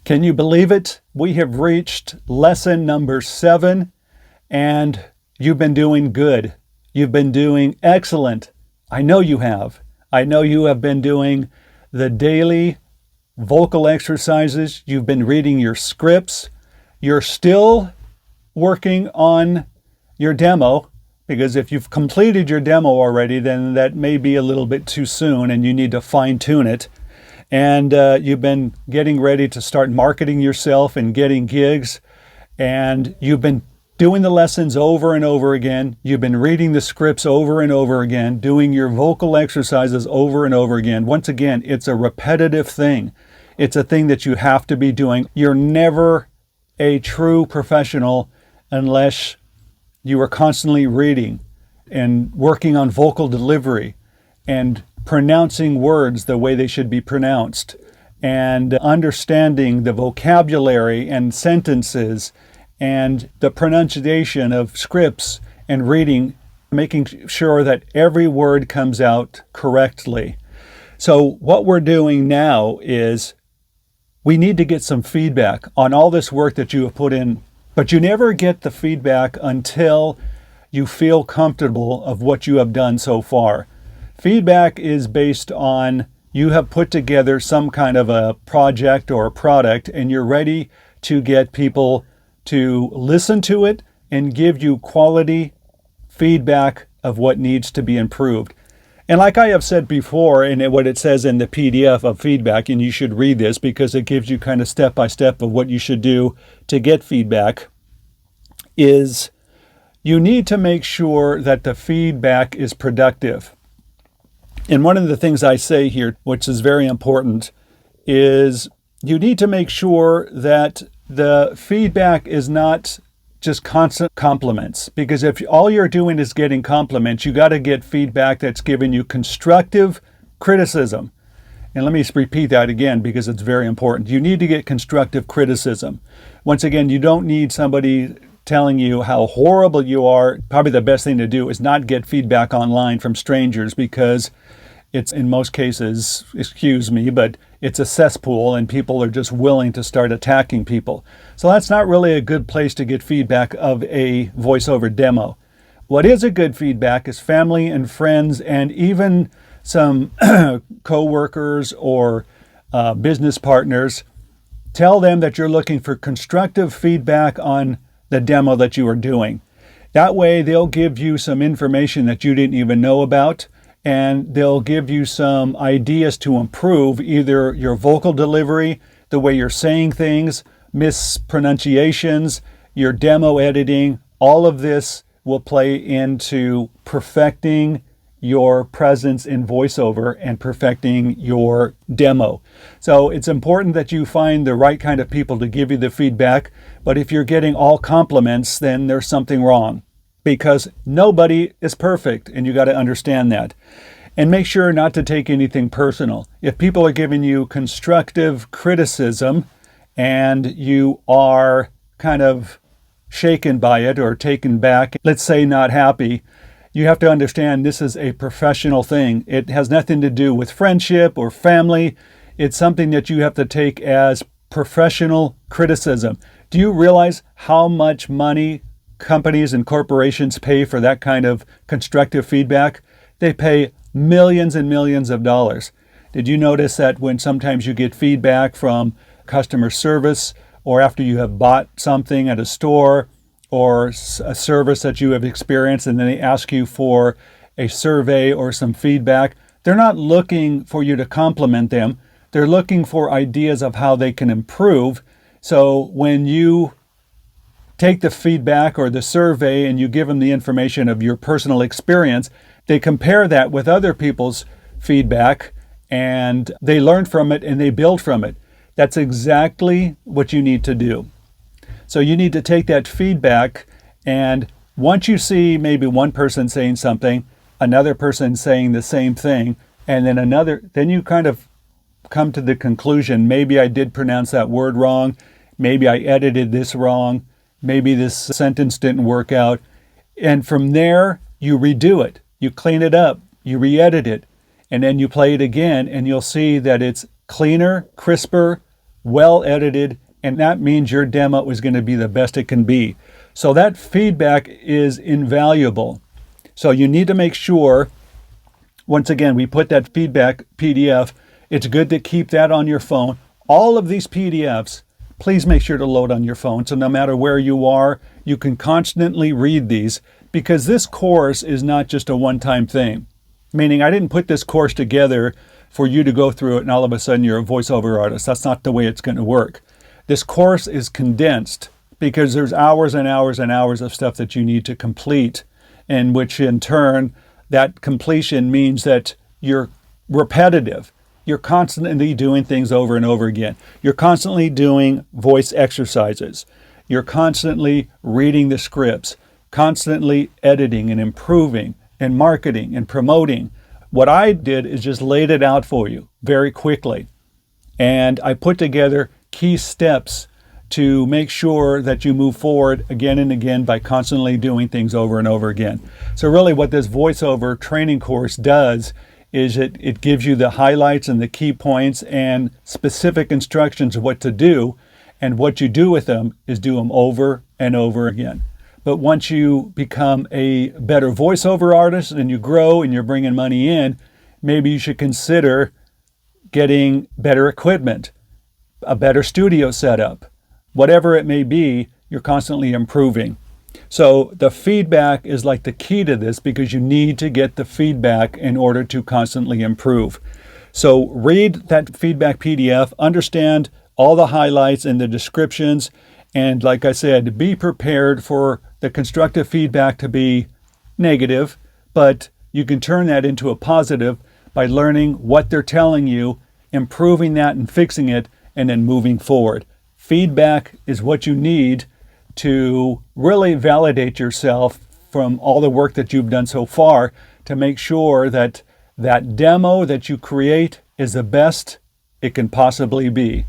Can you believe it? We have reached lesson number 7, and you've been doing good. You've been doing excellent. I know you have. I know you have been doing the daily vocal exercises. You've been reading your scripts. You're still working on your demo, because if you've completed your demo already, then that may be a little bit too soon and you need to fine-tune it. And you've been getting ready to start marketing yourself and getting gigs. And you've been doing the lessons over and over again. You've been reading the scripts over and over again, doing your vocal exercises over and over again. Once again, it's a repetitive thing. It's a thing that you have to be doing. You're never a true professional unless you are constantly reading and working on vocal delivery and pronouncing words the way they should be pronounced, and understanding the vocabulary and sentences and the pronunciation of scripts, and reading, making sure that every word comes out correctly. So what we're doing now is we need to get some feedback on all this work that you have put in, but you never get the feedback until you feel comfortable of what you have done so far. Feedback is based on you have put together some kind of a project or a product, and you're ready to get people to listen to it and give you quality feedback of what needs to be improved. And like I have said before, and what it says in the PDF of feedback, and you should read this because it gives you kind of step by step of what you should do to get feedback, is you need to make sure that the feedback is productive. And one of the things I say here, which is very important, is you need to make sure that the feedback is not just constant compliments. Because if all you're doing is getting compliments, you got to get feedback that's giving you constructive criticism. And let me repeat that again because it's very important. You need to get constructive criticism. Once again, you don't need somebody telling you how horrible you are. Probably the best thing to do is not get feedback online from strangers, because it's, in most cases, excuse me, but it's a cesspool and people are just willing to start attacking people. So that's not really a good place to get feedback of a voiceover demo. What is a good feedback is family and friends, and even some co-workers or business partners. Tell them that you're looking for constructive feedback on the demo that you are doing. That way they'll give you some information that you didn't even know about, and they'll give you some ideas to improve either your vocal delivery, the way you're saying things, mispronunciations, your demo editing. All of this will play into perfecting your presence in voiceover and perfecting your demo. So it's important that you find the right kind of people to give you the feedback. But if you're getting all compliments, then there's something wrong, because nobody is perfect, and you got to understand that. And make sure not to take anything personal. If people are giving you constructive criticism and you are kind of shaken by it or taken back, let's say not happy, you have to understand this is a professional thing. It has nothing to do with friendship or family. It's something that you have to take as professional criticism. Do you realize how much money companies and corporations pay for that kind of constructive feedback? They pay millions and millions of dollars. Did you notice that when sometimes you get feedback from customer service, or after you have bought something at a store or a service that you have experienced, and then they ask you for a survey or some feedback, they're not looking for you to compliment them. They're looking for ideas of how they can improve. So when you take the feedback or the survey and you give them the information of your personal experience, they compare that with other people's feedback and they learn from it and they build from it. That's exactly what you need to do. So you need to take that feedback, and once you see maybe one person saying something, another person saying the same thing, and then another, then you kind of come to the conclusion, maybe I did pronounce that word wrong, maybe I edited this wrong, maybe this sentence didn't work out. And from there, you redo it. You clean it up, you re-edit it, and then you play it again, and you'll see that it's cleaner, crisper, well edited, and that means your demo is going to be the best it can be. So that feedback is invaluable. So you need to make sure, once again, we put that feedback PDF. It's good to keep that on your phone. All of these PDFs, please make sure to load on your phone. So no matter where you are, you can constantly read these, because this course is not just a one-time thing. Meaning, I didn't put this course together for you to go through it and all of a sudden you're a voiceover artist. That's not the way it's going to work. This course is condensed because there's hours and hours and hours of stuff that you need to complete, and which in turn, that completion means that you're repetitive. You're constantly doing things over and over again. You're constantly doing voice exercises. You're constantly reading the scripts, constantly editing and improving and marketing and promoting. What I did is just laid it out for you very quickly. And I put together key steps to make sure that you move forward again and again by constantly doing things over and over again. So really what this voiceover training course does is it gives you the highlights and the key points and specific instructions of what to do. And what you do with them is do them over and over again. But once you become a better voiceover artist and you grow and you're bringing money in, maybe you should consider getting better equipment, a better studio setup. Whatever it may be, you're constantly improving. So the feedback is like the key to this, because you need to get the feedback in order to constantly improve. So read that feedback PDF, understand all the highlights and the descriptions, and like I said, be prepared for the constructive feedback to be negative, but you can turn that into a positive by learning what they're telling you, improving that and fixing it, and then moving forward. Feedback is what you need to really validate yourself from all the work that you've done so far, to make sure that that demo that you create is the best it can possibly be.